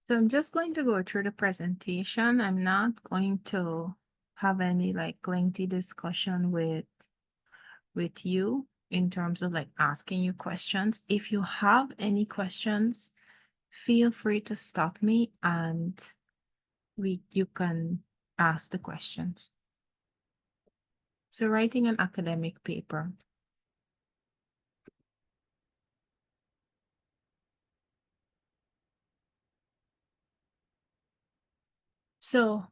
So I'm just going to go through the presentation. I'm not going to have any like lengthy discussion with you in terms of like asking you questions. If you have any questions, feel free to stop me and you can ask the questions. So writing an academic paper. So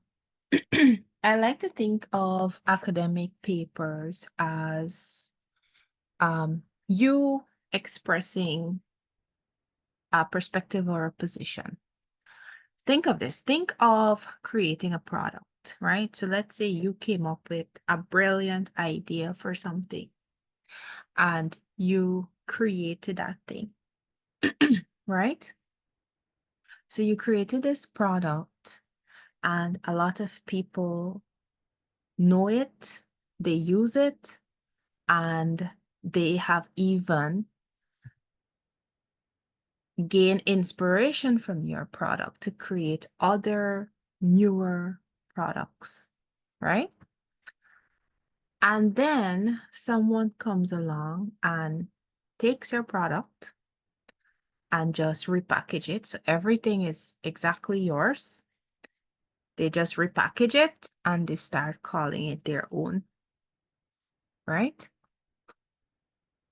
I like to think of academic papers as you expressing a perspective or a position. Think of this. Think of creating a product, right? So let's say you came up with a brilliant idea for something and you created that thing, right? So you created this product and a lot of people know it, they use it, and they have even gained inspiration from your product to create other newer products, right? And then someone comes along and takes your product and just repackage it. So everything is exactly yours. They just repackage it and they start calling it their own, right?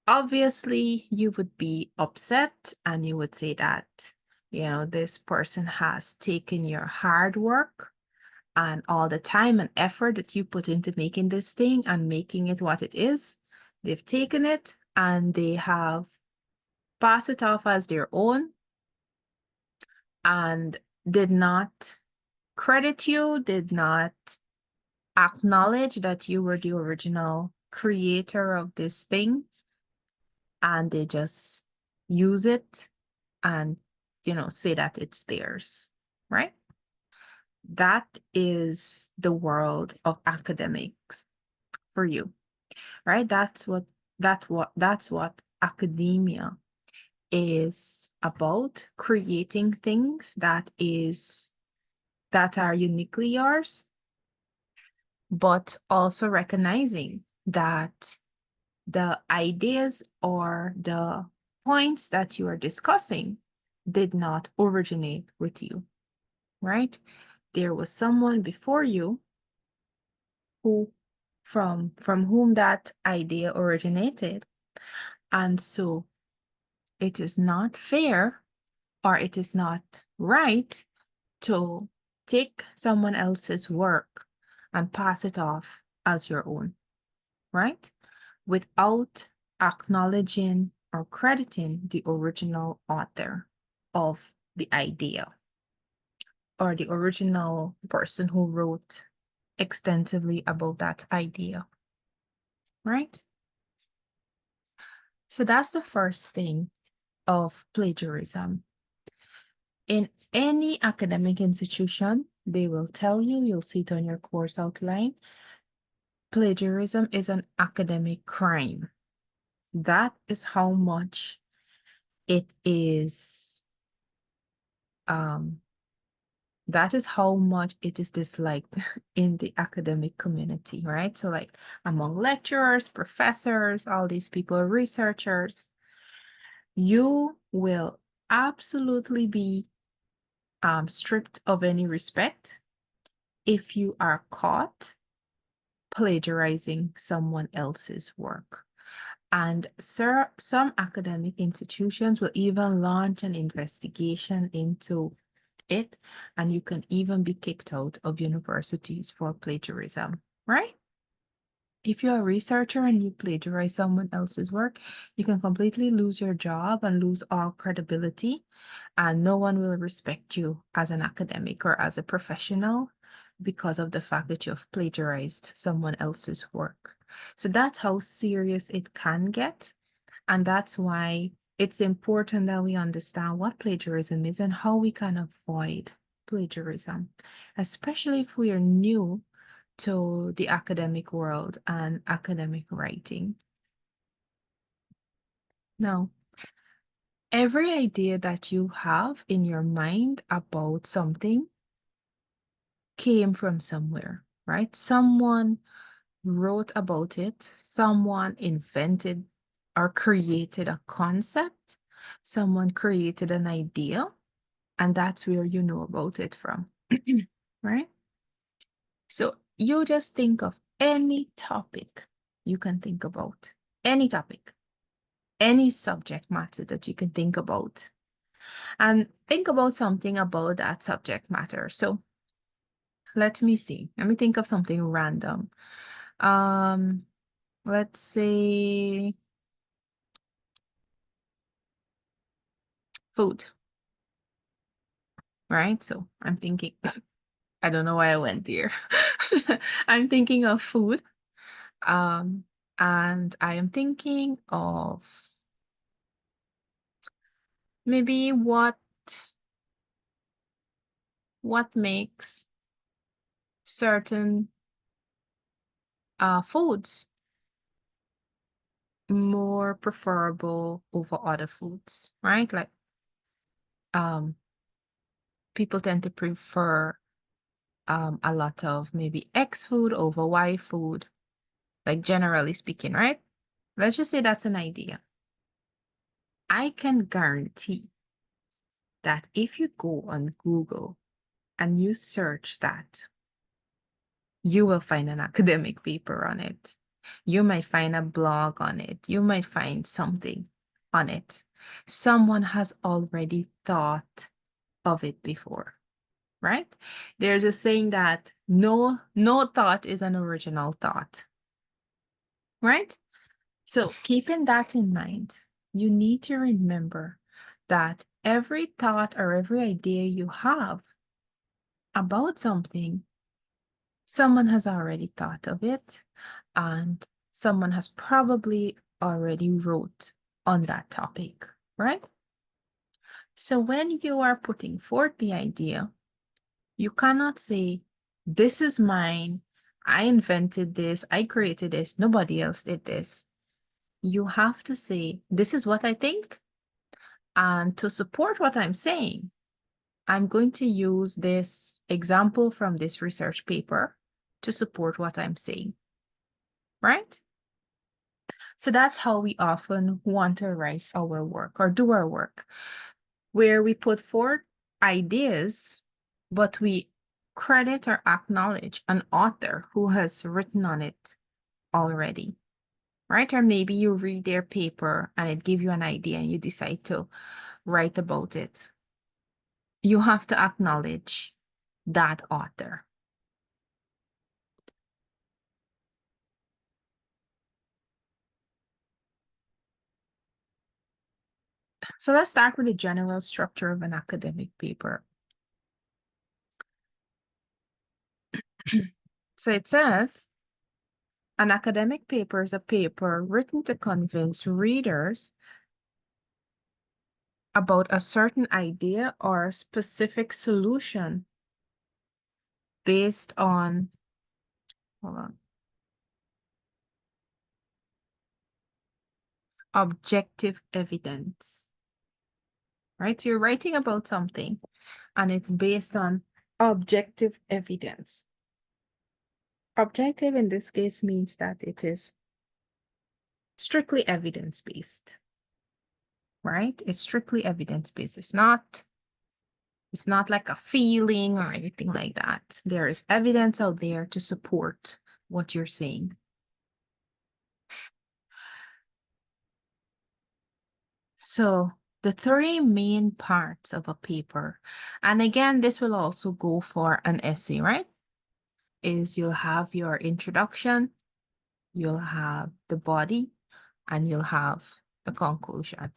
Obviously, you would be upset and you would say that, this person has taken your hard work and all the time and effort that you put into making this thing and making it what it is. They've taken it and they have passed it off as their own and did not credit you, did not acknowledge that you were the original creator of this thing, and they just use it and, say that it's theirs, right? That is the world of academics for you, right? That's what academia is about, creating things that are uniquely yours, but also recognizing that the ideas or the points that you are discussing did not originate with you, right? There was someone before you who from whom that idea originated. And so it is not fair or it is not right to take someone else's work and pass it off as your own, right? Without acknowledging or crediting the original author of the idea or the original person who wrote extensively about that idea, right? So that's the first thing of plagiarism. In any academic institution, they will tell you, you'll see it on your course outline, plagiarism is an academic crime. That is how much it is, disliked in the academic community, right? So like among lecturers, professors, all these people, researchers, you will absolutely be stripped of any respect if you are caught plagiarizing someone else's work. And some academic institutions will even launch an investigation into it, and you can even be kicked out of universities for plagiarism, right? If you're a researcher and you plagiarize someone else's work, you can completely lose your job and lose all credibility, and no one will respect you as an academic or as a professional because of the fact that you've plagiarized someone else's work. So that's how serious it can get. And that's why it's important that we understand what plagiarism is and how we can avoid plagiarism, especially if we are new to the academic world and academic writing. Now, every idea that you have in your mind about something came from somewhere, right? Someone wrote about it, someone invented or created a concept, someone created an idea, and that's where you know about it from, right? So you just think of any topic you can think about, any topic, any subject matter that you can think about, and think about something about that subject matter. So let me see. Let me think of something random. Um, let's say food, right? So I'm thinking, I don't know why I went there. I'm thinking of food. Um, and I am thinking of maybe what makes certain foods more preferable over other foods, right? Like um people tend to prefer a lot of maybe X food over Y food, like generally speaking, right? Let's just say that's an idea. I can guarantee that if you go on Google and you search that, you will find an academic paper on it. You might find a blog on it. You might find something on it. Someone has already thought of it before, right? There's a saying that no thought is an original thought, right? So keeping that in mind, you need to remember that every thought or every idea you have about something, someone has already thought of it and someone has probably already wrote on that topic, right? So when you are putting forth the idea, you cannot say, this is mine, I invented this, I created this, nobody else did this. You have to say, this is what I think. And to support what I'm saying, I'm going to use this example from this research paper to support what I'm saying, right? So that's how we often want to write our work or do our work, where we put forth ideas, but we credit or acknowledge an author who has written on it already, right? Or maybe you read their paper and it gives you an idea and you decide to write about it. You have to acknowledge that author. So let's start with the general structure of an academic paper. So it says, an academic paper is a paper written to convince readers about a certain idea or a specific solution based on, hold on, objective evidence, right? So you're writing about something and it's based on objective evidence. Objective in this case means that it is strictly evidence-based, right? It's strictly evidence-based. It's not like a feeling or anything like that. There is evidence out there to support what you're saying. So the three main parts of a paper, and again, this will also go for an essay, right? Is you'll have your introduction, you'll have the body, and you'll have the conclusion.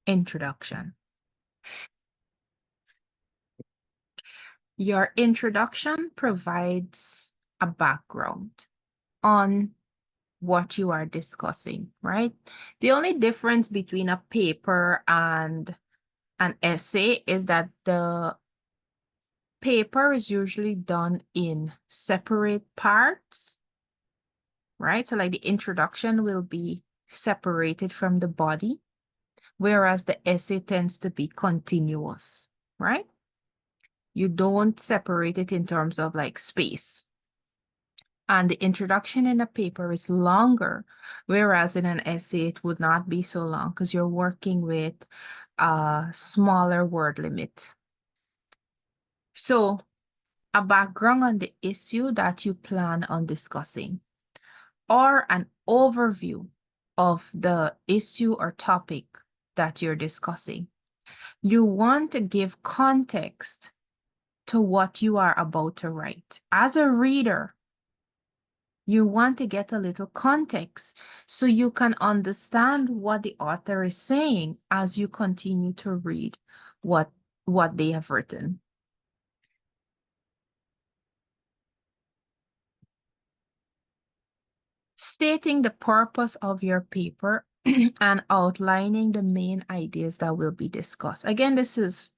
Introduction. Your introduction provides a background on what you are discussing, right? The only difference between a paper and an essay is that the paper is usually done in separate parts right? So like the introduction will be separated from the body, whereas the essay tends to be continuous, right? You don't separate it in terms of like space. And the introduction in a paper is longer, whereas in an essay, it would not be so long because you're working with a smaller word limit. So a background on the issue that you plan on discussing, or an overview of the issue or topic that you're discussing. You want to give context to what you are about to write. As a reader, you want to get a little context so you can understand what the author is saying as you continue to read what they have written. Stating the purpose of your paper and outlining the main ideas that will be discussed. Again, this is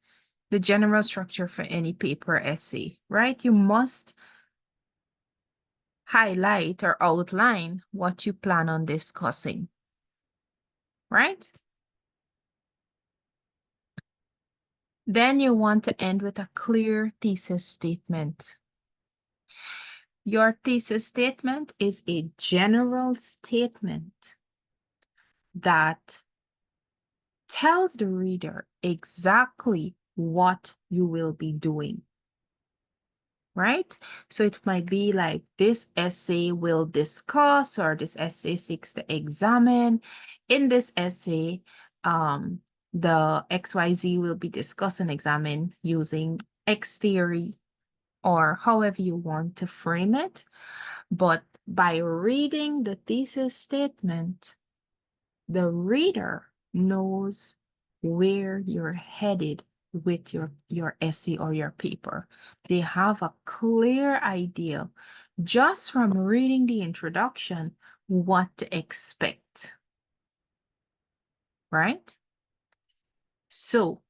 the general structure for any paper essay, right? You must highlight or outline what you plan on discussing, right? Then you want to end with a clear thesis statement. Your thesis statement is a general statement that tells the reader exactly what you will be doing, right? So it might be like this essay will discuss, or this essay seeks to examine. In this essay, the XYZ will be discussed and examined using X theory, or however you want to frame it. But by reading the thesis statement, the reader knows where you're headed with your essay or your paper. They have a clear idea just from reading the introduction what to expect, right? So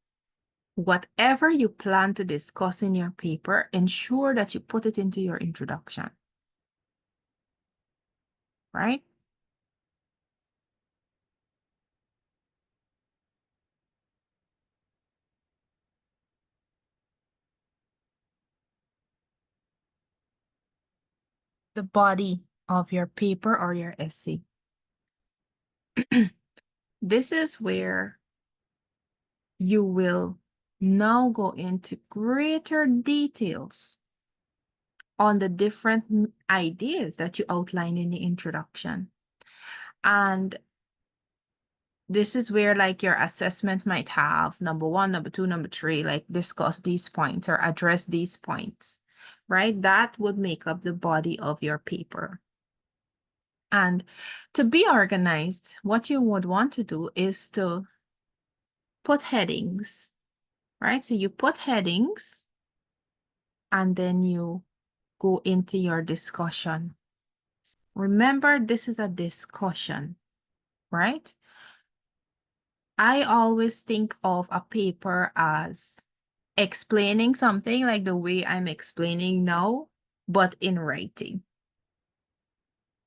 whatever you plan to discuss in your paper, ensure that you put it into your introduction, right? The body of your paper or your essay. This is where you will now go into greater details on the different ideas that you outline in the introduction. And this is where like your assessment might have number 1, number 2, number 3, like discuss these points or address these points, right? That would make up the body of your paper. And to be organized, what you would want to do is to put headings, right? So you put headings and then you go into your discussion. Remember, this is a discussion, right? I always think of a paper as explaining something like the way I'm explaining now, but in writing,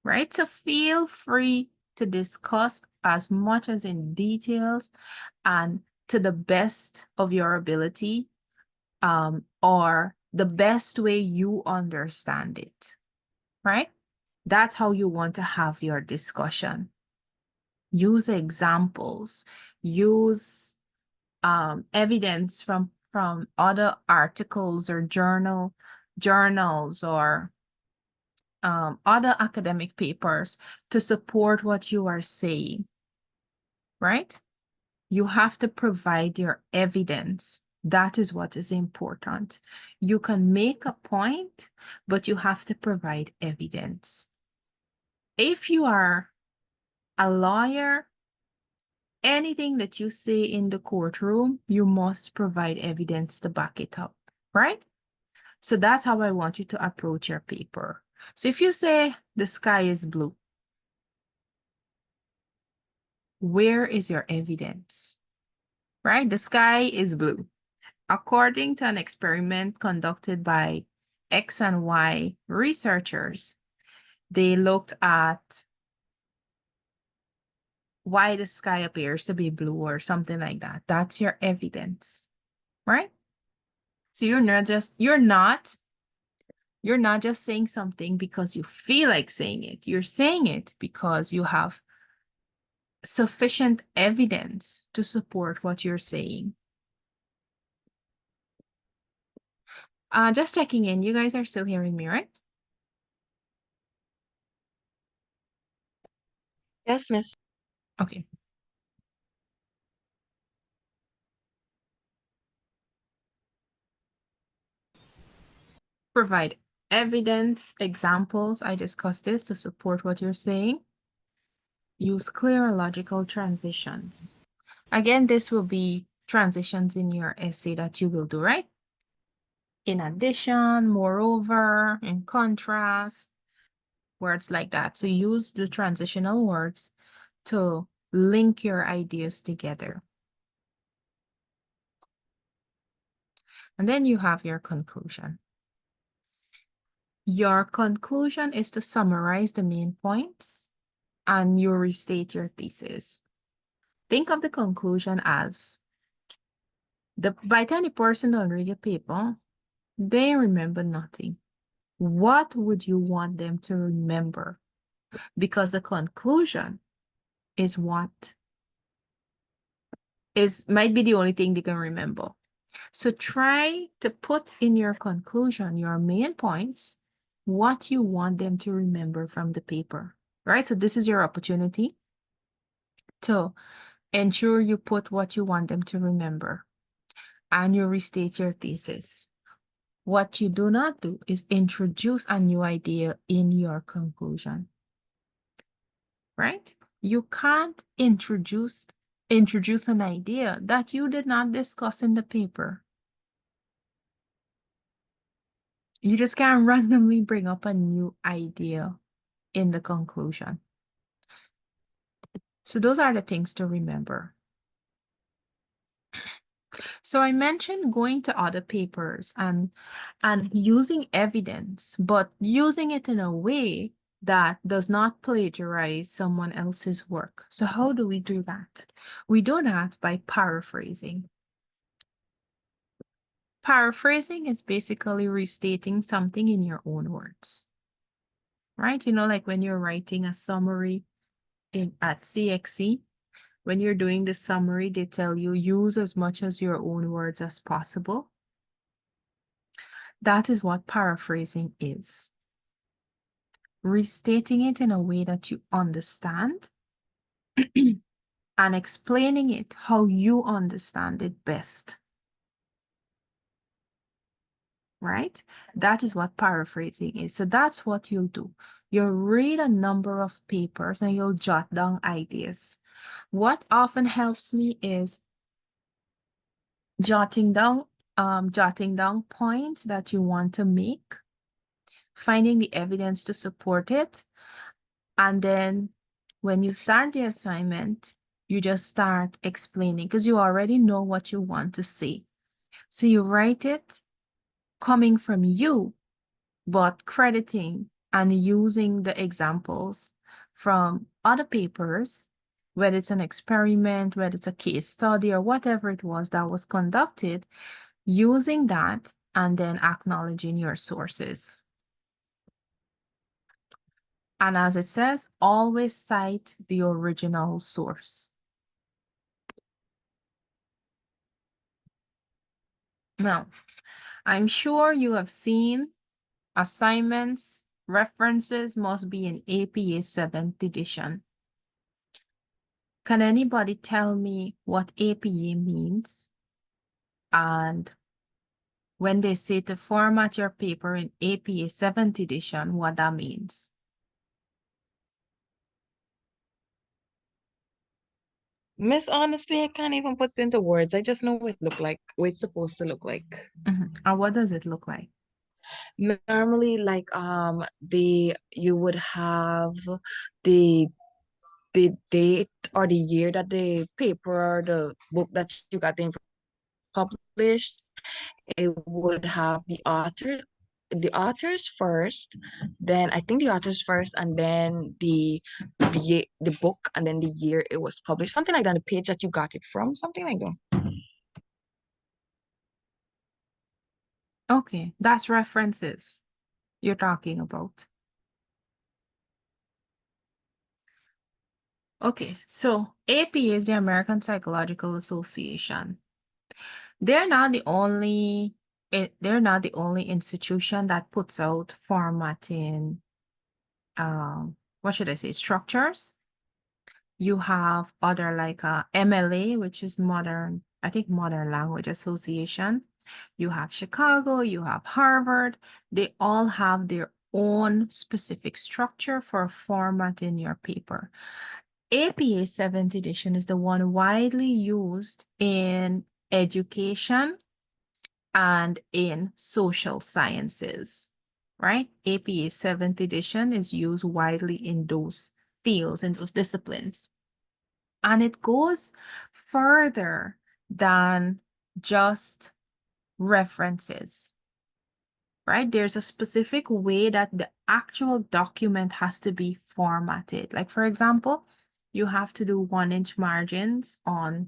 right? So feel free to discuss as much as in details and to the best of your ability, or the best way you understand it, right? That's how you want to have your discussion. Use examples, use evidence from other articles or journals or other academic papers to support what you are saying, right? You have to provide your evidence. That is what is important. You can make a point, but you have to provide evidence. If you are a lawyer, anything that you say in the courtroom, you must provide evidence to back it up, right? So that's how I want you to approach your paper. So if you say the sky is blue, where is your evidence, right? The sky is blue. According to an experiment conducted by X and Y researchers, They looked at why the sky appears to be blue or something like that. That's your evidence, right? So you're not just saying something because you feel like saying it. You're saying it because you have sufficient evidence to support what you're saying. Just checking in. You guys are still hearing me, right? Yes, miss. Okay. Provide evidence, examples. I discussed this to support what you're saying. Use clear logical transitions. Again, this will be transitions in your essay that you will do, right? In addition, moreover, in contrast, words like that. So use the transitional words to link your ideas together. And then you have your conclusion. Your conclusion is to summarize the main points and you restate your thesis. Think of the conclusion as by the time the person don't read your paper, they remember nothing. What would you want them to remember? Because the conclusion is what might be the only thing they can remember. So try to put in your conclusion, your main points, what you want them to remember from the paper, right? So this is your opportunity to ensure you put what you want them to remember and you restate your thesis. What you do not do is introduce a new idea in your conclusion, right? You can't introduce an idea that you did not discuss in the paper. You just can't randomly bring up a new idea in the conclusion. So those are the things to remember. So I mentioned going to other papers and using evidence, but using it in a way that does not plagiarize someone else's work. So how do we do that? We do that by paraphrasing. Paraphrasing is basically restating something in your own words, right? You know, like when you're writing a summary at CXC, when you're doing the summary, they tell you use as much as your own words as possible. That is what paraphrasing is. Restating it in a way that you understand and explaining it how you understand it best. Right? That is what paraphrasing is. So that's what you'll do. You'll read a number of papers and you'll jot down ideas. What often helps me is jotting down points that you want to make, finding the evidence to support it, and then when you start the assignment, you just start explaining because you already know what you want to say. So you write it coming from you, but crediting and using the examples from other papers, whether it's an experiment, whether it's a case study, or whatever it was that was conducted, using that and then acknowledging your sources. And as it says, always cite the original source. Now, I'm sure you have seen assignments, references must be in APA 7th edition. Can anybody tell me what APA means? And when they say to format your paper in APA 7th edition, what that means? Miss, honestly, I can't even put it into words. I just know what it look like, what it's supposed to look like. And what does it look like? Normally, like you would have the the date or the year that the paper or the book that you got the information published. It would have the author the authors first, then I think the authors first, and then the book, and then the year it was published, something like that. The page that you got it from, something like that. Okay, that's references you're talking about. Okay, so APA is the American Psychological Association. They're not the only they're not the only institution that puts out formatting, what should I say, structures. You have other like MLA, which is modern, I think Modern Language Association. You have Chicago, you have Harvard. They all have their own specific structure for formatting your paper. APA 7th edition is the one widely used in education and in social sciences, right? APA 7th edition is used widely in those fields, in those disciplines. And it goes further than just references, right? There's a specific way that the actual document has to be formatted. Like, for example, you have to do 1-inch margins on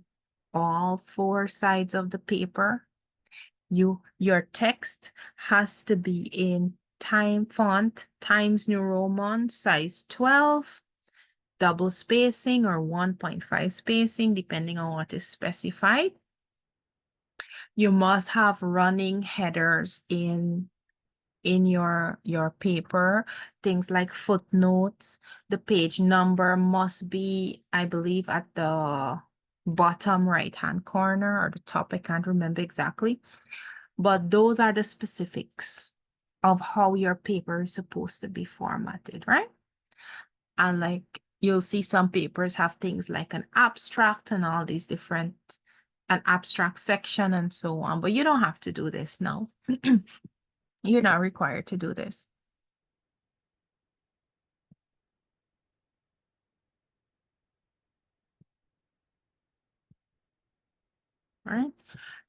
all 4 sides of the paper. Your text has to be in time font, Times New Roman, size 12, double spacing or 1.5 spacing, depending on what is specified. You must have running headers in your paper, things like footnotes. The page number must be, I believe, at the bottom right-hand corner or the top. I can't remember exactly. But those are the specifics of how your paper is supposed to be formatted, right? And like you'll see some papers have things like an abstract and all these different, an abstract section and so on, but you don't have to do this now. You're not required to do this. Right?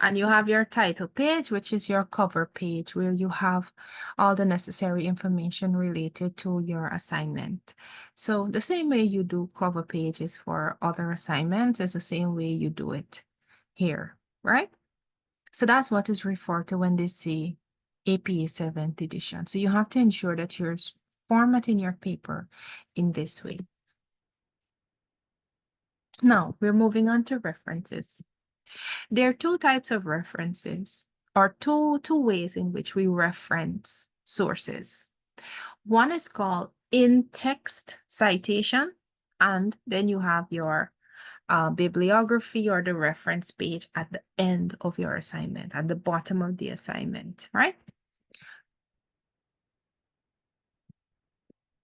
And you have your title page, which is your cover page, where you have all the necessary information related to your assignment. So the same way you do cover pages for other assignments is the same way you do it here, right? So that's what is referred to when they say APA 7th edition. So you have to ensure that you're formatting your paper in this way. Now we're moving on to references. There are 2 types of references, or two ways in which we reference sources. One is called in-text citation, and then you have your bibliography or the reference page at the end of your assignment, at the bottom of the assignment, right?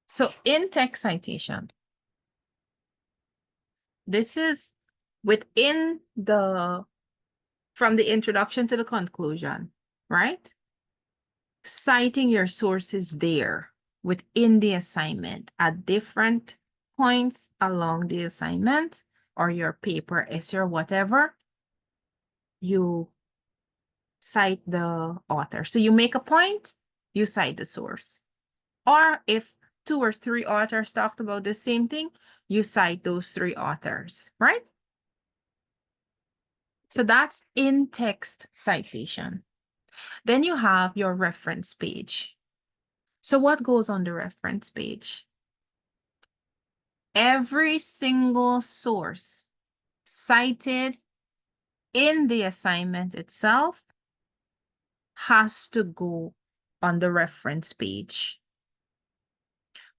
So in-text citation, this is within from the introduction to the conclusion, right? Citing your sources there within the assignment at different points along the assignment or your paper, essay, or whatever, you cite the author. So you make a point, you cite the source. Or if 2 or 3 authors talked about the same thing, you cite those 3 authors, right? So that's in-text citation. Then you have your reference page. So what goes on the reference page? Every single source cited in the assignment itself has to go on the reference page.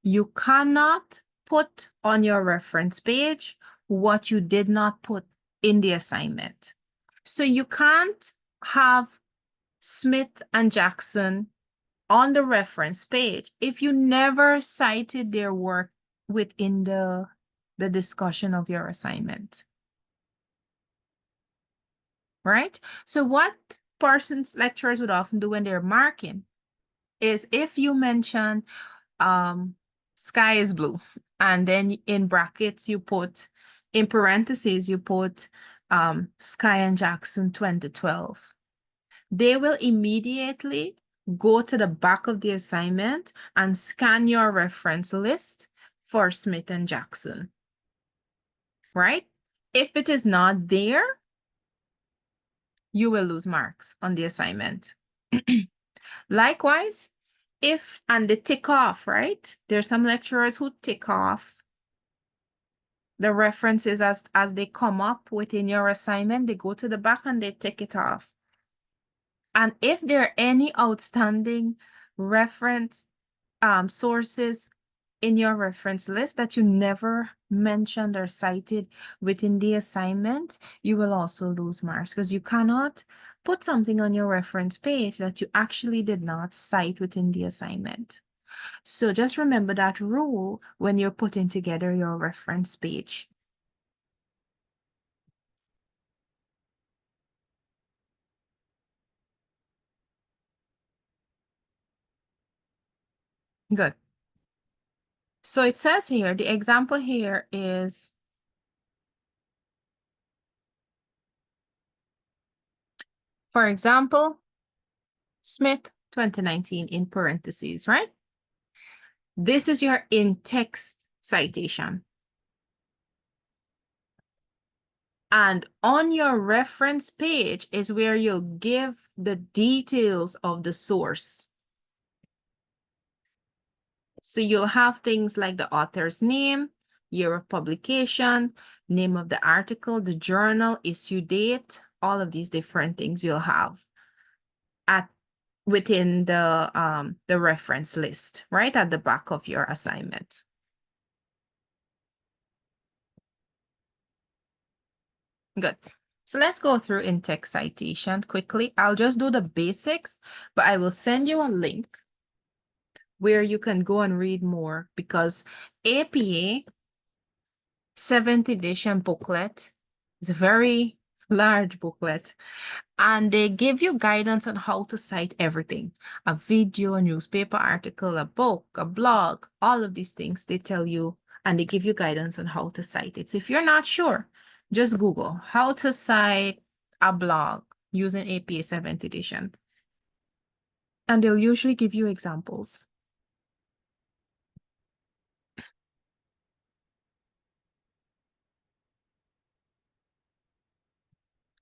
You cannot put on your reference page what you did not put in the assignment. So you can't have Smith and Jackson on the reference page if you never cited their work within the discussion of your assignment. Right? So what lecturers would often do when they're marking is if you mention sky is blue, and then in brackets you put, in parentheses, you put Sky and Jackson 2012. They will immediately go to the back of the assignment and scan your reference list for Smith and Jackson, right? If it is not there, you will lose marks on the assignment. Likewise, if, and they tick off, right? There's some lecturers who tick off the references as they come up within your assignment. They go to the back and they tick it off. And if there are any outstanding reference sources in your reference list that you never mentioned or cited within the assignment, you will also lose marks because you cannot put something on your reference page that you actually did not cite within the assignment. So just remember that rule when you're putting together your reference page. Good. So it says here, the example here is, for example, Smith 2019 in parentheses, right? This is your in-text citation. And on your reference page is where you'll give the details of the source. So you'll have things like the author's name, year of publication, name of the article, the journal, issue date, all of these different things you'll have within the reference list, right at the back of your assignment. Good. So let's go through in-text citation quickly. I'll just do the basics, but I will send you a link where you can go and read more because APA 7th edition booklet is a very large booklet and they give you guidance on how to cite everything. A video, a newspaper article, a book, a blog, all of these things they tell you and they give you guidance on how to cite it. So if you're not sure, just Google how to cite a blog using APA 7th edition. And they'll usually give you examples.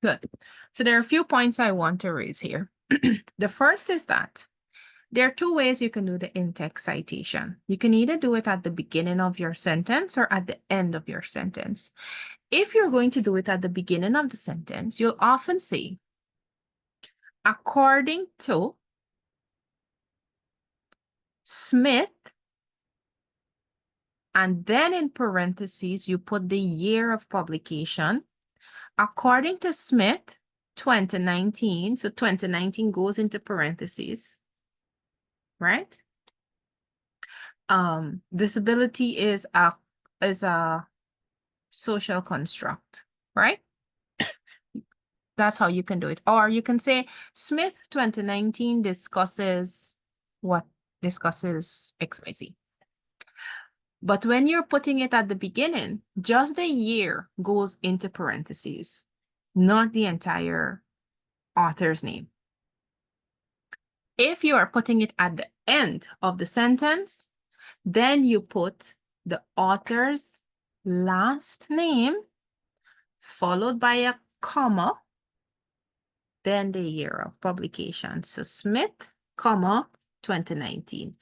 Good. So there are a few points I want to raise here. The first is that there are two ways you can do the in-text citation. You can either do it at the beginning of your sentence or at the end of your sentence. If you're going to do it at the beginning of the sentence, you'll often say, according to Smith, and then in parentheses, you put the year of publication. According to Smith, 2019, so 2019 goes into parentheses, right? Disability is a social construct, right? That's how you can do it. Or you can say Smith 2019 discusses what? Discusses XYZ. But when you're putting it at the beginning, just the year goes into parentheses, not the entire author's name. If you are putting it at the end of the sentence, then you put the author's last name followed by a comma, then the year of publication. So Smith, comma, 2019.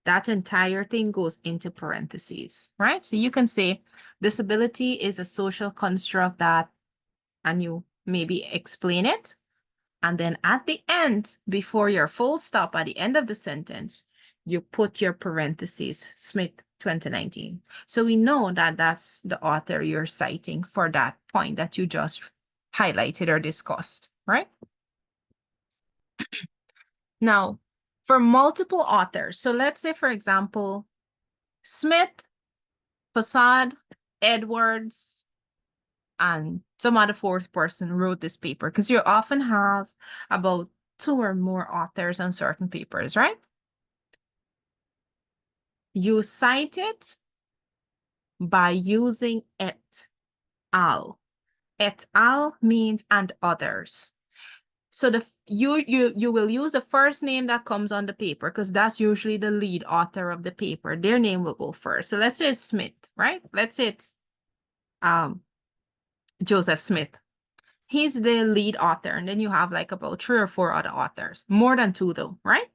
That entire thing goes into parentheses, right? So you can say disability is a social construct that, and you maybe explain it. And then at the end, before your full stop at the end of the sentence, you put your parentheses, Smith 2019. So we know that that's the author you're citing for that point that you just highlighted or discussed, right? Now, for multiple authors, so let's say, for example, Smith, Fasad, Edwards, and some other fourth person wrote this paper, because you often have about 2 or more authors on certain papers, right? You cite it by using et al. Et al means and others. So you will use the first name that comes on the paper because that's usually the lead author of the paper. Their name will go first. So let's say it's Smith, right? Let's say it's Joseph Smith. He's the lead author, and then you have like about 3 or 4 other authors. More than 2 though, right?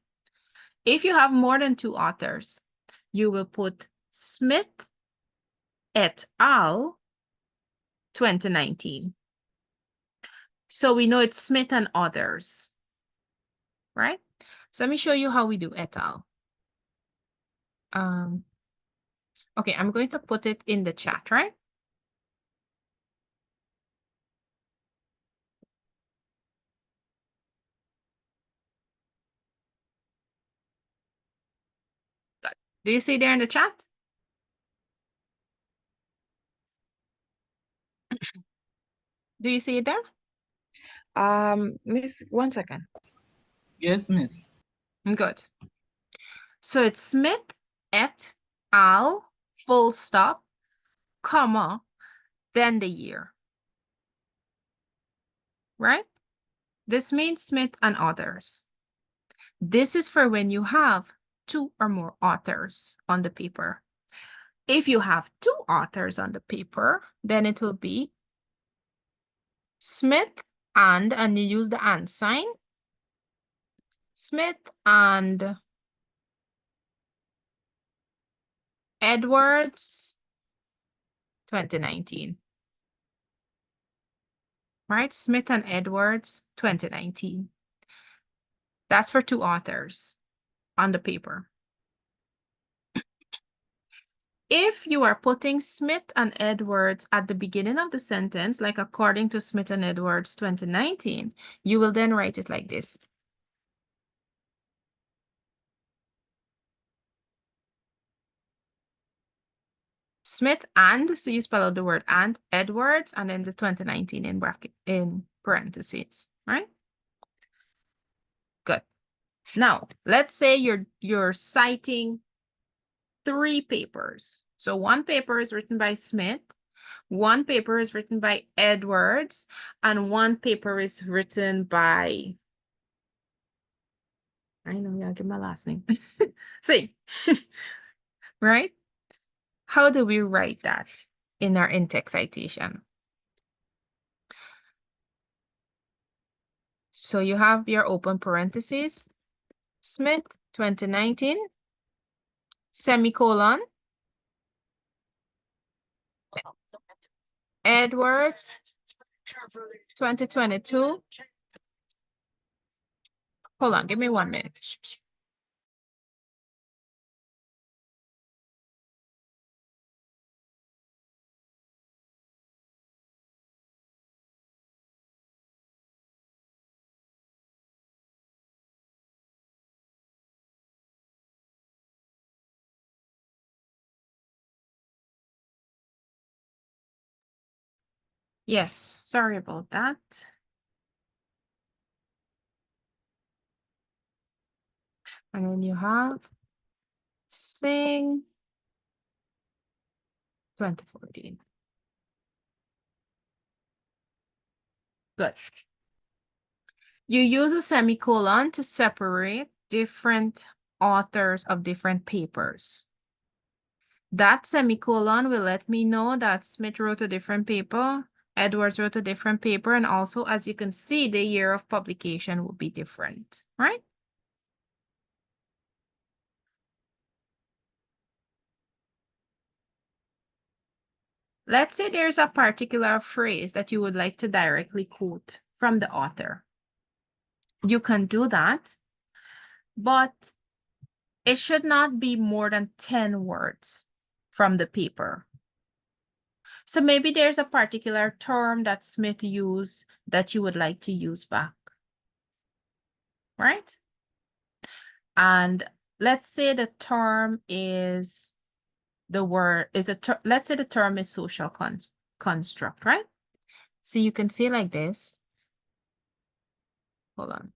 If you have more than 2 authors, you will put Smith et al. 2019. So we know it's Smith and others, right? So let me show you how we do et al. Okay, I'm going to put it in the chat, right? Good. Do you see there in the chat? Do you see it there? Miss, 1 second. Yes, miss. Good. So it's Smith et al. Full stop, comma, then the year. Right? This means Smith and others. This is for when you have 2 or more authors on the paper. If you have 2 authors on the paper, then it will be Smith and you use the and sign. Smith and Edwards 2019. Right? Smith and Edwards 2019. That's for 2 authors on the paper. If you are putting Smith and Edwards at the beginning of the sentence, like according to Smith and Edwards 2019, you will then write it like this. Smith and, so you spell out the word and, Edwards, and then the 2019 in bracket, in parentheses, right? Good. Now, let's say you're citing 3 papers. So 1 paper is written by Smith, 1 paper is written by Edwards, and 1 paper is written by, I know, I'll give my last name. See, right? How do we write that in our in-text citation? So you have your open parentheses, Smith 2019, semicolon, Edwards 2022. Hold on, give me 1 minute. Yes, sorry about that. And then you have Sing 2014. Good. You use a semicolon to separate different authors of different papers. That semicolon will let me know that Smith wrote a different paper, Edwards wrote a different paper, and also, as you can see, the year of publication will be different, right? Let's say there's a particular phrase that you would like to directly quote from the author. You can do that, but it should not be more than 10 words from the paper. So maybe there's a particular term that Smith used that you would like to use back, right? And let's say the term is let's say the term is social construct, right? So you can say like this. Hold on.